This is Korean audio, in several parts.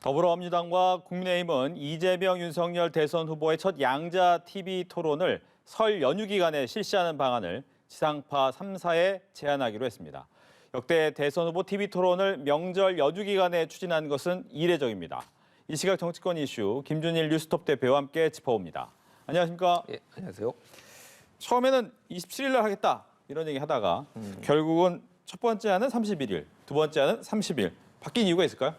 더불어민주당과 국민의힘은 이재명, 윤석열 대선 후보의 첫 양자 TV 토론을 설 연휴 기간에 실시하는 방안을 지상파 3사에 제안하기로 했습니다. 역대 대선 후보 TV 토론을 명절 연휴 기간에 추진한 것은 이례적입니다. 이 시각 정치권 이슈 김준일 뉴스톱 대표와 함께 짚어봅니다. 안녕하십니까? 예, 안녕하세요. 처음에는 27일 날 하겠다 이런 얘기 하다가 결국은 첫 번째 안은 31일, 두 번째 안은 30일. 바뀐 이유가 있을까요?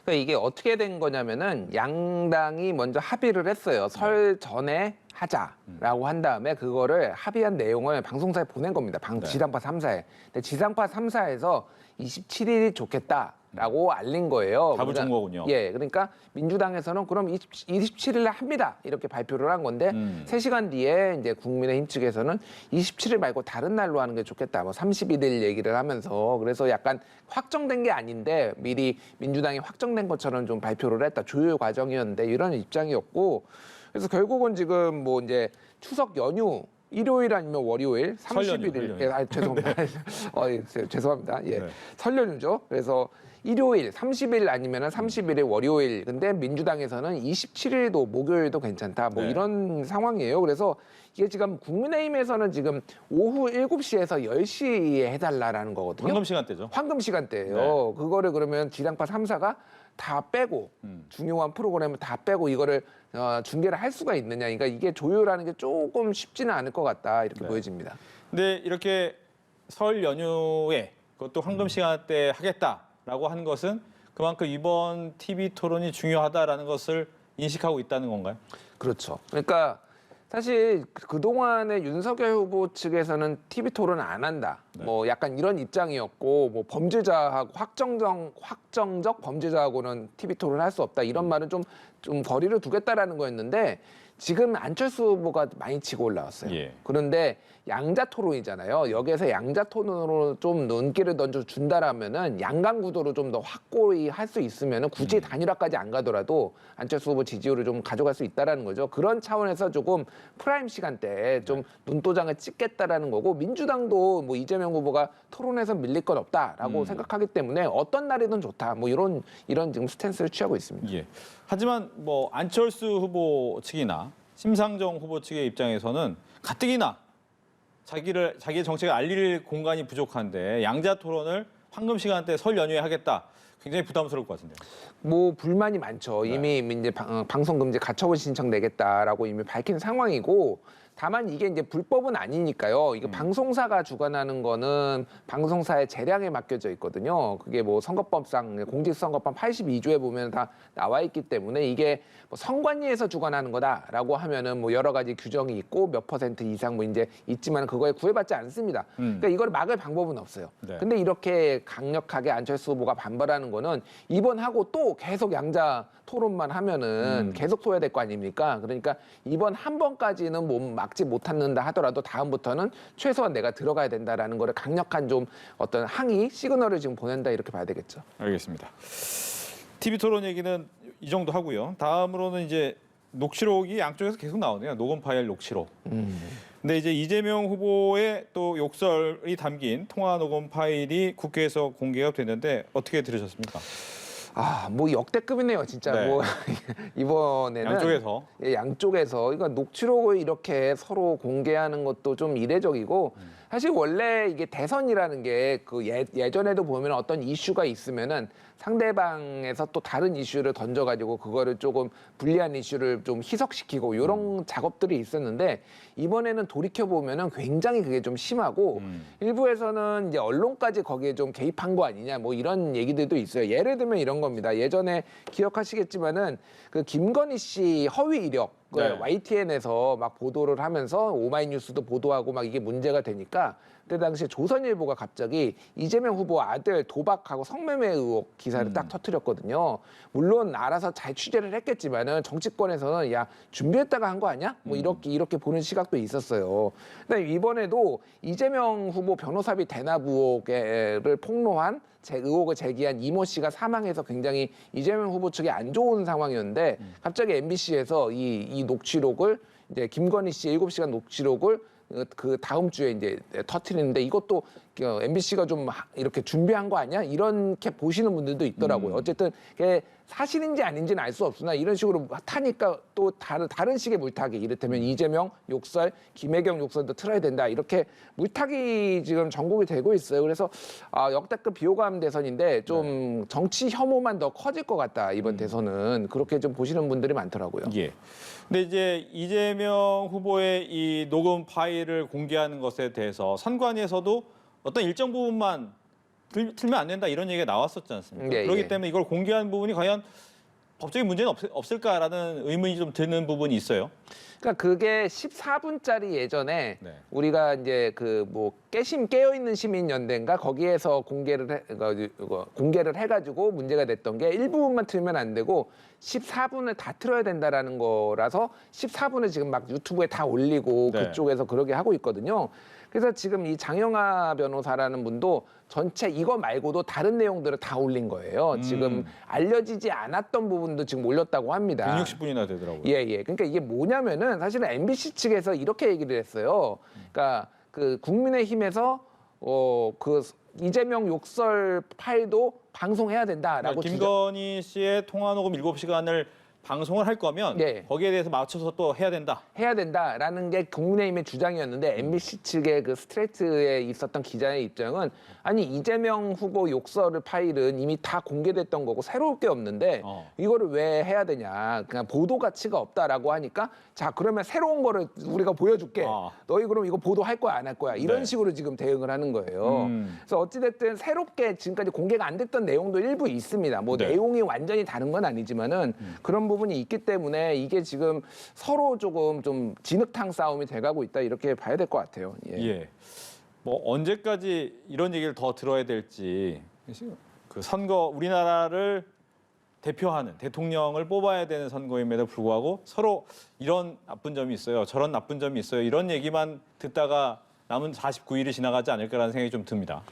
그러니까 이게 어떻게 된 거냐면은 양당이 먼저 합의를 했어요. 설 전에 하자라고 한 다음에 그거를 합의한 내용을 방송사에 보낸 겁니다. 지상파 3사에. 근데 지상파 3사에서 27일이 좋겠다라고 알린 거예요. 답을 준 거군요. 예, 그러니까 민주당에서는 그럼 27일에 합니다. 이렇게 발표를 한 건데 3시간 뒤에 이제 국민의힘 측에서는 27일 말고 다른 날로 하는 게 좋겠다. 뭐 31일 얘기를 하면서 그래서 약간 확정된 게 아닌데 미리 민주당이 확정된 것처럼 좀 발표를 했다. 조율 과정이었는데 이런 입장이었고 그래서 결국은 지금 뭐 이제 추석 연휴 일요일 아니면 월요일 31일 예, 죄송합니다. 예, 죄송합니다. 예. 네. 설 연휴죠. 그래서 일요일 30일 아니면 31일 월요일. 근데 민주당에서는 27일도 목요일도 괜찮다. 뭐 네. 이런 상황이에요. 그래서 이게 지금 국민의힘에서는 지금 오후 7시에서 10시에 해달라라는 거거든요. 황금 시간대죠. 황금 시간대예요. 네. 그거를 그러면 지상파 3사가 다 빼고 중요한 프로그램을 다 빼고 이거를 중계를 할 수가 있느냐. 그러니까 이게 조율하는 게 조금 쉽지는 않을 것 같다. 이렇게 보여집니다. 근데 이렇게 설 연휴에 그것도 황금 시간대 하겠다라고 한 것은 그만큼 이번 TV 토론이 중요하다라는 것을 인식하고 있다는 건가요? 그렇죠. 그러니까 사실 그동안에 윤석열 후보 측에서는 TV 토론을 안 한다. 뭐 약간 이런 입장이었고 뭐 범죄자하고 확정적 범죄자하고는 TV 토론을 할 수 없다. 이런 말은 좀 거리를 두겠다라는 거였는데 지금 안철수 후보가 많이 치고 올라왔어요. 예. 그런데 양자 토론이잖아요. 여기에서 양자 토론으로 좀 눈길을 던져 준다라면은 양강 구도로 좀 더 확고히 할 수 있으면은 굳이 단일화까지 안 가더라도 안철수 후보 지지율을 좀 가져갈 수 있다라는 거죠. 그런 차원에서 조금 프라임 시간대에 좀 눈도장을 찍겠다라는 거고 민주당도 뭐 이재명 후보가 토론에서 밀릴 건 없다라고 생각하기 때문에 어떤 날이든 좋다. 뭐 이런 지금 스탠스를 취하고 있습니다. 예. 하지만 뭐 안철수 후보 측이나 심상정 후보 측의 입장에서는 가뜩이나 자기의 정책을 알릴 공간이 부족한데 양자 토론을 황금 시간대 설 연휴에 하겠다. 굉장히 부담스러울 것 같은데요. 뭐 불만이 많죠. 이미 이제 방송 금지 가처분 신청 내겠다라고 이미 밝힌 상황이고 다만 이게 이제 불법은 아니니까요. 이게 방송사가 주관하는 거는 방송사의 재량에 맡겨져 있거든요. 그게 뭐 선거법상 공직선거법 82조에 보면 다 나와 있기 때문에 이게 뭐 선관위에서 주관하는 거다라고 하면은 뭐 여러 가지 규정이 있고 몇 % 이상 뭐 이제 있지만 그거에 구애받지 않습니다. 그러니까 이걸 막을 방법은 없어요. 네. 근데 이렇게 강력하게 안철수 후보가 반발하는 거는 이번 하고 또 계속 양자 토론만 하면은 계속 둬야 될 거 아닙니까? 그러니까 이번 한 번까지는 뭐 막지 못한다 하더라도 다음부터는 최소한 내가 들어가야 된다라는 거를 강력한 좀 어떤 항의 시그널을 지금 보낸다 이렇게 봐야 되겠죠. 알겠습니다. TV 토론 얘기는 이 정도 하고요. 다음으로는 이제 녹취록이 양쪽에서 계속 나오네요. 녹음 파일 녹취록. 근데 이제 이재명 후보의 또 욕설이 담긴 통화 녹음 파일이 국회에서 공개가 됐는데 어떻게 들으셨습니까? 뭐 역대급이네요, 진짜. 네. 뭐 이번에는 양쪽에서. 예, 양쪽에서 이거 녹취록을 이렇게 서로 공개하는 것도 좀 이례적이고 사실 원래 이게 대선이라는 게 그 예전에도 보면 어떤 이슈가 있으면은 상대방에서 또 다른 이슈를 던져가지고 그거를 조금 불리한 이슈를 좀 희석시키고 이런 작업들이 있었는데 이번에는 돌이켜 보면은 굉장히 그게 좀 심하고 일부에서는 이제 언론까지 거기에 좀 개입한 거 아니냐 뭐 이런 얘기들도 있어요. 예를 들면 이런 겁니다. 예전에 기억하시겠지만은 그 김건희 씨 허위 이력 네. YTN에서 막 보도를 하면서 오마이뉴스도 보도하고 막 이게 문제가 되니까 그때 당시에 조선일보가 갑자기 이재명 후보 아들 도박하고 성매매 의혹 기사를 딱 터뜨렸거든요. 물론 알아서 잘 취재를 했겠지만은 정치권에서는 야 준비했다가 한 거 아니야? 뭐 이렇게 보는 시각도 있었어요. 근데 이번에도 이재명 후보 변호사비 대납 의혹을 폭로한 의혹을 제기한 이모 씨가 사망해서 굉장히 이재명 후보 측이 안 좋은 상황이었는데 갑자기 MBC에서 이 녹취록을 이제 김건희 씨 7시간 녹취록을 그 다음 주에 이제 터뜨리는데 이것도 MBC가 좀 이렇게 준비한 거 아니야? 이렇게 보시는 분들도 있더라고요. 어쨌든 그게 사실인지 아닌지는 알 수 없으나 이런 식으로 타니까 또 다른 식의 물타기, 이를테면 이재명 욕설, 김혜경 욕설도 틀어야 된다, 이렇게 물타기 지금 전국이 되고 있어요. 그래서 역대급 비호감 대선인데 좀 정치 혐오만 더 커질 것 같다, 이번 대선은. 그렇게 좀 보시는 분들이 많더라고요. 예. 근데 이제 이재명 후보의 이 녹음 파일을 공개하는 것에 대해서 선관위에서도 어떤 일정 부분만 틀면 안 된다, 이런 얘기가 나왔었지 않습니까? 예, 그렇기 예. 때문에 이걸 공개한 부분이 과연 법적인 문제는 없을까라는 의문이 좀 드는 부분이 있어요. 그러니까 그게 14분짜리 예전에 네. 우리가 이제 그 뭐 깨어있는 시민연대인가 거기에서 공개를 해가지고 문제가 됐던 게 일부분만 틀면 안 되고 14분을 다 틀어야 된다라는 거라서 14분을 지금 막 유튜브에 다 올리고 네. 그쪽에서 그러게 하고 있거든요. 그래서 지금 이 장영하 변호사라는 분도 전체 이거 말고도 다른 내용들을 다 올린 거예요. 지금 알려지지 않았던 부분도 지금 올렸다고 합니다. 160분이나 되더라고요. 예. 그러니까 이게 뭐냐면은 사실은 MBC 측에서 이렇게 얘기를 했어요. 그러니까 그 국민의힘에서 그 이재명 욕설 파일도 방송해야 된다라고 김건희 씨의 통화 녹음 7시간을 방송을 할 거면 네. 거기에 대해서 맞춰서 또 해야 된다. 해야 된다라는 게 국민의힘의 주장이었는데 MBC 측의 그 스트레이트에 있었던 기자의 입장은 아니 이재명 후보 욕설 파일은 이미 다 공개됐던 거고 새로울 게 없는데 이거를 왜 해야 되냐, 그냥 보도 가치가 없다라고 하니까 자 그러면 새로운 거를 우리가 보여줄게, 너희 그럼 이거 보도할 거야 안 할 거야, 이런 네. 식으로 지금 대응을 하는 거예요. 그래서 어찌됐든 새롭게 지금까지 공개가 안 됐던 내용도 일부 있습니다. 뭐 네. 내용이 완전히 다른 건 아니지만은 그런 부분이 있기 때문에 이게 지금 서로 조금 좀 진흙탕 싸움이 돼가고 있다, 이렇게 봐야 될 것 같아요. 예. 뭐 언제까지 이런 얘기를 더 들어야 될지, 그 선거, 우리나라를 대표하는 대통령을 뽑아야 되는 선거임에도 불구하고 서로 이런 나쁜 점이 있어요, 저런 나쁜 점이 있어요, 이런 얘기만 듣다가 남은 49일이 지나가지 않을까라는 생각이 좀 듭니다.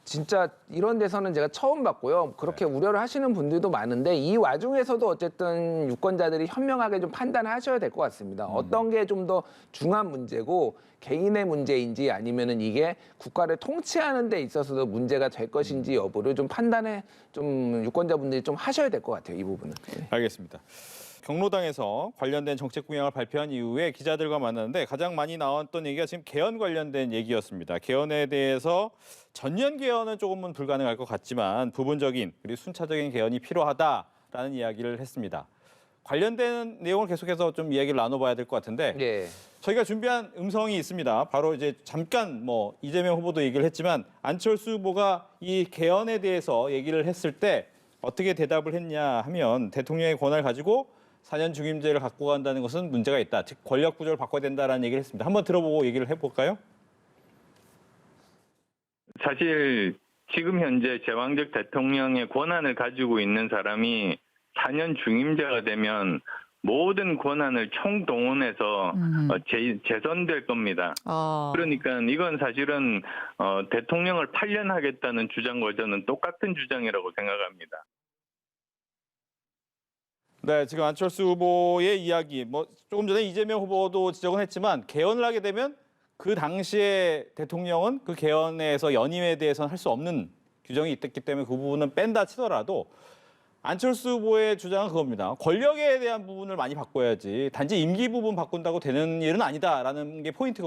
진짜 이런 데서는 제가 처음 봤고요. 그렇게 우려를 하시는 분들도 많은데 이 와중에서도 어쨌든 유권자들이 현명하게 좀 판단하셔야 될 것 같습니다. 어떤 게 좀 더 중요한 문제고 개인의 문제인지 아니면은 이게 국가를 통치하는 데 있어서도 문제가 될 것인지 여부를 좀 판단해 좀 유권자분들이 좀 하셔야 될 것 같아요, 이 부분은. 알겠습니다. 경로당에서 관련된 정책 공약을 발표한 이후에 기자들과 만났는데 가장 많이 나왔던 얘기가 지금 개헌 관련된 얘기였습니다. 개헌에 대해서 전면 개헌은 조금은 불가능할 것 같지만 부분적인 그리고 순차적인 개헌이 필요하다라는 이야기를 했습니다. 관련된 내용을 계속해서 좀 이야기를 나눠봐야 될 것 같은데 예. 저희가 준비한 음성이 있습니다. 바로 이제 잠깐 뭐 이재명 후보도 얘기를 했지만 안철수 후보가 이 개헌에 대해서 얘기를 했을 때 어떻게 대답을 했냐 하면 대통령의 권한을 가지고 4년 중임제를 갖고 간다는 것은 문제가 있다, 즉 권력 구조를 바꿔야 된다라는 얘기를 했습니다. 한번 들어보고 얘기를 해볼까요? 사실 지금 현재 제왕적 대통령의 권한을 가지고 있는 사람이 4년 중임제가 되면 모든 권한을 총동원해서 재선될 겁니다. 그러니까 이건 사실은 대통령을 판련하겠다는 주장과 저는 똑같은 주장이라고 생각합니다. 네, 지금 안철수 후보의 이야기, 뭐 조금 전에 이재명 후보도 지적은 했지만 개헌을 하게 되면 그 당시에 대통령은 그 개헌에서 연임에 대해서는 할 수 없는 규정이 있기 때문에 그 부분은 뺀다 치더라도 안철수 후보의 주장은 그겁니다. 권력에 대한 부분을 많이 바꿔야지 단지 임기 부분 바꾼다고 되는 일은 아니다라는 게 포인트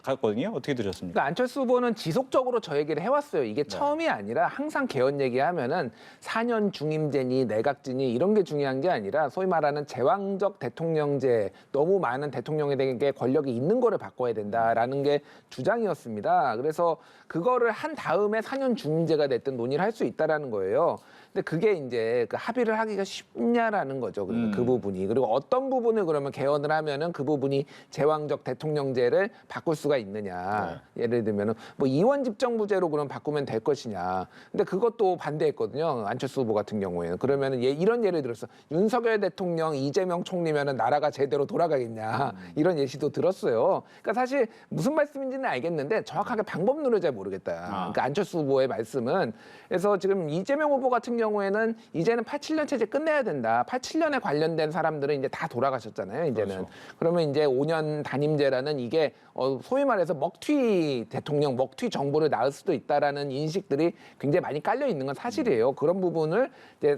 같거든요. 어떻게 들으셨습니까? 그러니까 안철수 후보는 지속적으로 저 얘기를 해왔어요. 이게 처음이 아니라 항상 개헌 얘기하면은 4년 중임제니 내각제니 이런 게 중요한 게 아니라 소위 말하는 제왕적 대통령제, 너무 많은 대통령에게 권력이 있는 거를 바꿔야 된다라는 게 주장이었습니다. 그래서 그거를 한 다음에 4년 중임제가 됐든 논의를 할 수 있다라는 거예요. 근데 그게 이제 그 합의를 하기가 쉽냐라는 거죠. 그러니까 그 부분이. 그리고 어떤 부분을 그러면 개헌을 하면은 그 부분이 제왕적 대통령제를 바꿀 수가 있느냐. 예를 들면은 뭐 이원 집정부제로 그럼 바꾸면 될 것이냐. 근데 그것도 반대했거든요. 안철수 후보 같은 경우에는. 그러면은 이런 예를 들었어. 윤석열 대통령, 이재명 총리면은 나라가 제대로 돌아가겠냐. 이런 예시도 들었어요. 그러니까 사실 무슨 말씀인지는 알겠는데 정확하게 방법론을 잘 모르겠다. 그러니까 안철수 후보의 말씀은. 그래서 지금 이재명 후보 같은 경우에는 이제는 87년 체제 끝내야 된다. 87년에 관련된 사람들은 이제 다 돌아가셨잖아요. 이제는. 그렇죠. 그러면 이제 5년 단임제라는 이게 소위 말해서 먹튀 대통령, 먹튀 정부를 낳을 수도 있다라는 인식들이 굉장히 많이 깔려 있는 건 사실이에요. 그런 부분을 이제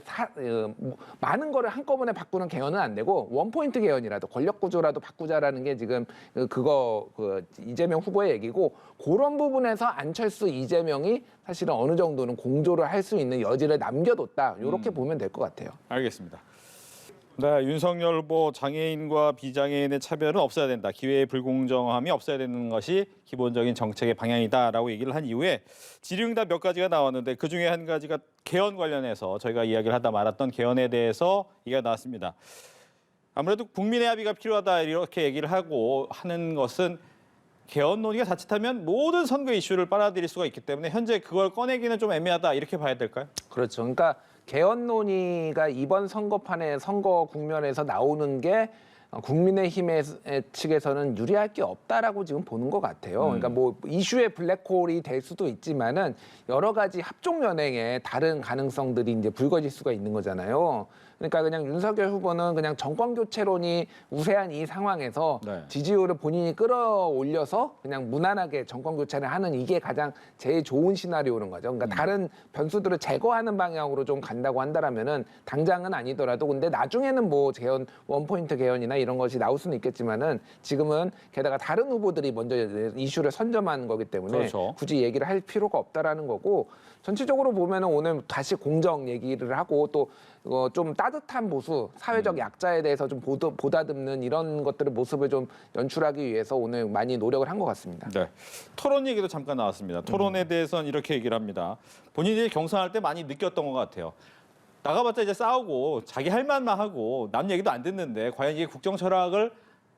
많은 거를 한꺼번에 바꾸는 개헌은 안 되고 원포인트 개헌이라도 권력 구조라도 바꾸자라는 게 지금 이재명 후보의 얘기고 그런 부분에서 안철수, 이재명이 사실은 어느 정도는 공조를 할 수 있는 여지를 남겨뒀다. 이렇게 보면 될 것 같아요. 알겠습니다. 네, 윤석열 후보 장애인과 비장애인의 차별은 없어야 된다. 기회의 불공정함이 없어야 되는 것이 기본적인 정책의 방향이다라고 얘기를 한 이후에 질의응답 몇 가지가 나왔는데 그중에 한 가지가 개헌 관련해서 저희가 이야기를 하다 말았던 개헌에 대해서 얘기가 나왔습니다. 아무래도 국민의 합의가 필요하다 이렇게 얘기를 하고 하는 것은 개헌 논의가 자칫하면 모든 선거 이슈를 빨아들일 수가 있기 때문에 현재 그걸 꺼내기는 좀 애매하다 이렇게 봐야 될까요? 그렇죠. 그러니까 개헌 논의가 이번 선거판에 선거 국면에서 나오는 게 국민의힘 측에서는 유리할 게 없다라고 지금 보는 것 같아요. 그러니까 뭐 이슈의 블랙홀이 될 수도 있지만은 여러 가지 합종 연행의 다른 가능성들이 이제 불거질 수가 있는 거잖아요. 그러니까 그냥 윤석열 후보는 그냥 정권 교체론이 우세한 이 상황에서 네. 지지율을 본인이 끌어올려서 그냥 무난하게 정권 교체를 하는 이게 가장 제일 좋은 시나리오는 거죠. 그러니까 다른 변수들을 제거하는 방향으로 좀 간다고 한다라면은 당장은 아니더라도 근데 나중에는 뭐 개헌 원포인트 개헌이나 이런 것이 나올 수는 있겠지만은 지금은 게다가 다른 후보들이 먼저 이슈를 선점한 거기 때문에 그렇죠. 굳이 얘기를 할 필요가 없다라는 거고 전체적으로 보면은 오늘 다시 공정 얘기를 하고 또 좀 따뜻한 보수, 사회적 약자에 대해서 좀 보다듬는 이런 것들의 모습을 좀 연출하기 위해서 오늘 많이 노력을 한 것 같습니다. 네. 토론 얘기도 잠깐 나왔습니다. 토론에 대해서는 이렇게 얘기를 합니다. 본인이 경선할 때 많이 느꼈던 것 같아요. 나가봤자 이제 싸우고 자기 할 말만 하고 남 얘기도 안 듣는데 과연 이게 국정 철학을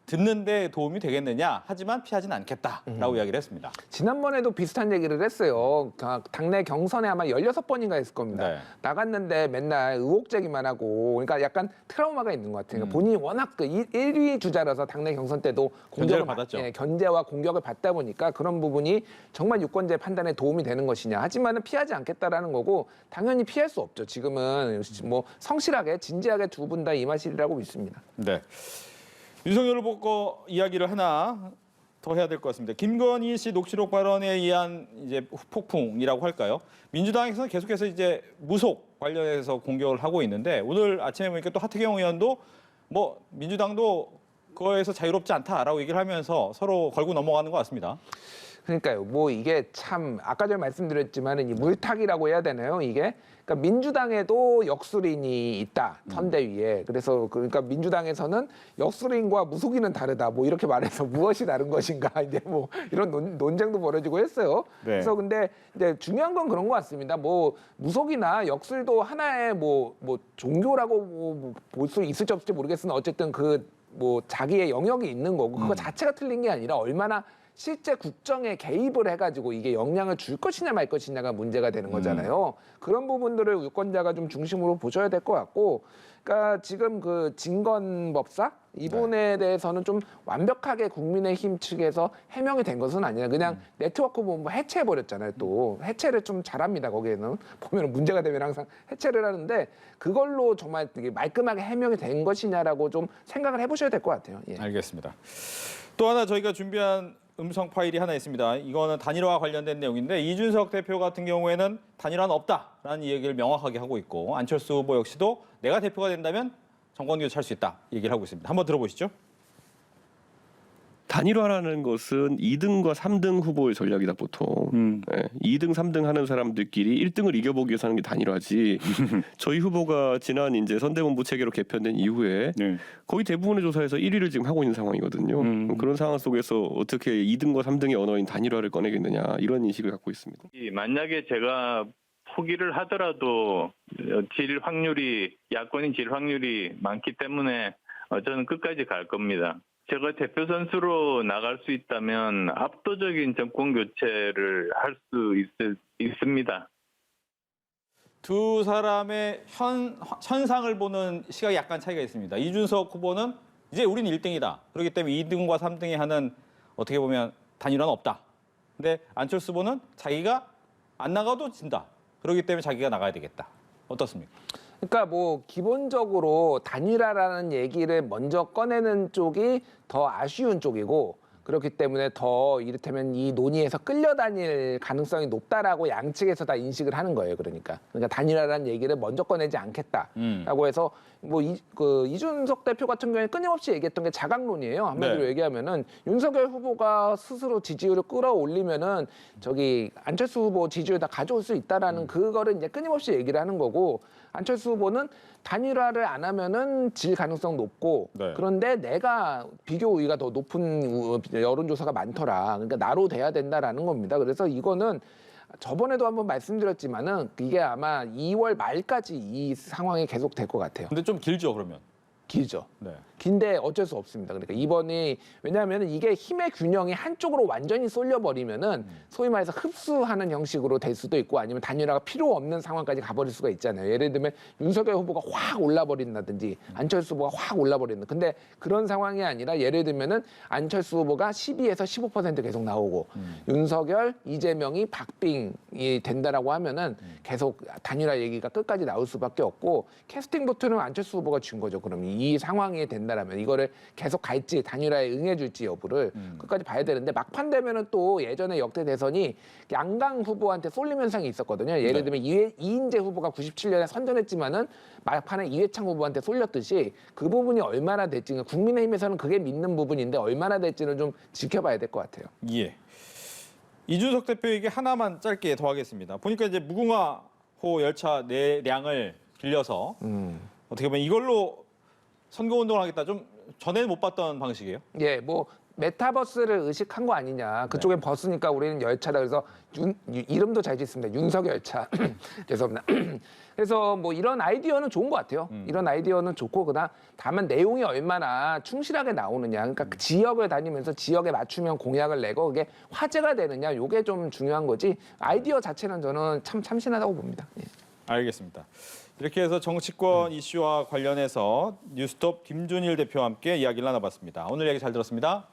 듣는 데 도움이 되겠느냐 하지만 피하지는 않겠다라고 이야기를 했습니다. 지난번에도 비슷한 얘기를 했어요. 당내 경선에 아마 16번인가 했을 겁니다. 네. 나갔는데 맨날 의혹 제기만 하고 그러니까 약간 트라우마가 있는 것 같아요. 그러니까 본인이 워낙 그 1위 주자라서 당내 경선 때도 견제를 받았죠. 견제와 공격을 받다 보니까 그런 부분이 정말 유권자의 판단에 도움이 되는 것이냐. 하지만은 피하지 않겠다라는 거고 당연히 피할 수 없죠. 지금은 뭐 성실하게 진지하게 두 분 다 임하시리라고 믿습니다. 네. 윤석열 후보 거 이야기를 하나 더 해야 될 것 같습니다. 김건희 씨 녹취록 발언에 의한 이제 폭풍이라고 할까요? 민주당에서는 계속해서 이제 무속 관련해서 공격을 하고 있는데 오늘 아침에 보니까 또 하태경 의원도 뭐 민주당도 그거에서 자유롭지 않다라고 얘기를 하면서 서로 걸고 넘어가는 것 같습니다. 그러니까요. 뭐 이게 참 아까 전에 말씀드렸지만은 이 물타기라고 해야 되나요? 이게 그러니까 민주당에도 역술인이 있다 선대위에. 그래서 그러니까 민주당에서는 역술인과 무속인은 다르다. 뭐 이렇게 말해서 무엇이 다른 것인가 이제 뭐 이런 논쟁도 벌어지고 했어요. 네. 그래서 근데 이제 중요한 건 그런 것 같습니다. 뭐 무속이나 역술도 하나의 뭐 종교라고 볼 수 있을지 없을지 모르겠으나 어쨌든 뭐 자기의 영역이 있는 거고 그거 자체가 틀린 게 아니라 얼마나 실제 국정에 개입을 해가지고 이게 영향을 줄 것이냐 말 것이냐가 문제가 되는 거잖아요. 그런 부분들을 유권자가 좀 중심으로 보셔야 될 것 같고, 그러니까 지금 그 진건법사 이분에 대해서는 좀 완벽하게 국민의힘 측에서 해명이 된 것은 아니라 그냥 네트워크 본부 해체해 버렸잖아요. 또 해체를 좀 잘합니다. 거기에는 보면 문제가 되면 항상 해체를 하는데 그걸로 정말 되게 말끔하게 해명이 된 것이냐라고 좀 생각을 해보셔야 될 것 같아요. 예. 알겠습니다. 또 하나 저희가 준비한 음성 파일이 하나 있습니다. 이거는 단일화와 관련된 내용인데 이준석 대표 같은 경우에는 단일화는 없다라는 얘기를 명확하게 하고 있고 안철수 후보 역시도 내가 대표가 된다면 정권 교체할 수 있다 얘기를 하고 있습니다. 한번 들어보시죠. 단일화라는 것은 2등과 3등 후보의 전략이다 보통. 2등, 3등 하는 사람들끼리 1등을 이겨보기 위해서 하는 게 단일화지. 저희 후보가 지난 이제 선대본부 체계로 개편된 이후에 거의 대부분의 조사에서 1위를 지금 하고 있는 상황이거든요. 그런 상황 속에서 어떻게 2등과 3등의 언어인 단일화를 꺼내겠느냐 이런 인식을 갖고 있습니다. 만약에 제가 포기를 하더라도 야권인 질 확률이 많기 때문에 저는 끝까지 갈 겁니다. 제가 대표 선수로 나갈 수 있다면 압도적인 정권 교체를 할 수 있습니다. 두 사람의 현상을 보는 시각이 약간 차이가 있습니다. 이준석 후보는 이제 우린 1등이다. 그렇기 때문에 2등과 3등이 하는 어떻게 보면 단일화는 없다. 근데 안철수 후보는 자기가 안 나가도 진다. 그렇기 때문에 자기가 나가야 되겠다. 어떻습니까? 그러니까 뭐 기본적으로 단일화라는 얘기를 먼저 꺼내는 쪽이 더 아쉬운 쪽이고 그렇기 때문에 더 이를테면 이 논의에서 끌려다닐 가능성이 높다라고 양측에서 다 인식을 하는 거예요. 그러니까 단일화라는 얘기를 먼저 꺼내지 않겠다라고 해서 뭐 이준석 대표 같은 경우에 끊임없이 얘기했던 게 자강론이에요. 한마디로 네. 얘기하면은 윤석열 후보가 스스로 지지율을 끌어올리면은 저기 안철수 후보 지지율 다 가져올 수 있다라는 그거를 이제 끊임없이 얘기를 하는 거고 안철수 후보는 단일화를 안 하면은 질 가능성 높고 네. 그런데 내가 비교 우위가 더 높은 여론조사가 많더라. 그러니까 나로 돼야 된다라는 겁니다. 그래서 이거는 저번에도 한번 말씀드렸지만은 이게 아마 2월 말까지 이 상황이 계속 될 것 같아요. 근데 좀 길죠, 그러면. 길죠. 네. 긴데 어쩔 수 없습니다. 그러니까 이번이 왜냐하면 이게 힘의 균형이 한쪽으로 완전히 쏠려버리면은 소위 말해서 흡수하는 형식으로 될 수도 있고 아니면 단일화가 필요 없는 상황까지 가버릴 수가 있잖아요. 예를 들면 윤석열 후보가 확 올라버린다든지 안철수 후보가 확 올라버린다. 근데 그런 상황이 아니라 예를 들면은 안철수 후보가 12에서 15% 계속 나오고 윤석열, 이재명이 박빙이 된다라고 하면은 계속 단일화 얘기가 끝까지 나올 수밖에 없고 캐스팅 보트는 안철수 후보가 준 거죠. 그럼 이 상황이 된다라면 이거를 계속 갈지 단일화에 응해줄지 여부를 끝까지 봐야 되는데 막판 되면은 또 예전에 역대 대선이 양강 후보한테 쏠림 현상이 있었거든요. 예를 들면 이인재 후보가 97년에 선전했지만은 막판에 이회창 후보한테 쏠렸듯이 그 부분이 얼마나 될지 국민의힘에서는 그게 믿는 부분인데 얼마나 될지는 좀 지켜봐야 될 것 같아요. 예. 이준석 대표에게 하나만 짧게 더 하겠습니다. 보니까 이제 무궁화호 열차 내량을 빌려서 어떻게 보면 이걸로 선거운동을 하겠다. 좀 전에는 못 봤던 방식이에요. 예, 뭐 메타버스를 의식한 거 아니냐. 그쪽엔 버스니까 우리는 열차다. 그래서 이름도 잘 짓습니다. 윤석 열차. 죄송합니다. 그래서 뭐 이런 아이디어는 좋은 것 같아요. 이런 아이디어는 좋고 그다음 다만 내용이 얼마나 충실하게 나오느냐. 그러니까 그 지역을 다니면서 지역에 맞추면 공약을 내고 그게 화제가 되느냐. 이게 좀 중요한 거지. 아이디어 자체는 저는 참 참신하다고 봅니다. 예. 알겠습니다. 이렇게 해서 정치권 이슈와 관련해서 뉴스톱 김준일 대표와 함께 이야기를 나눠봤습니다. 오늘 얘기 잘 들었습니다.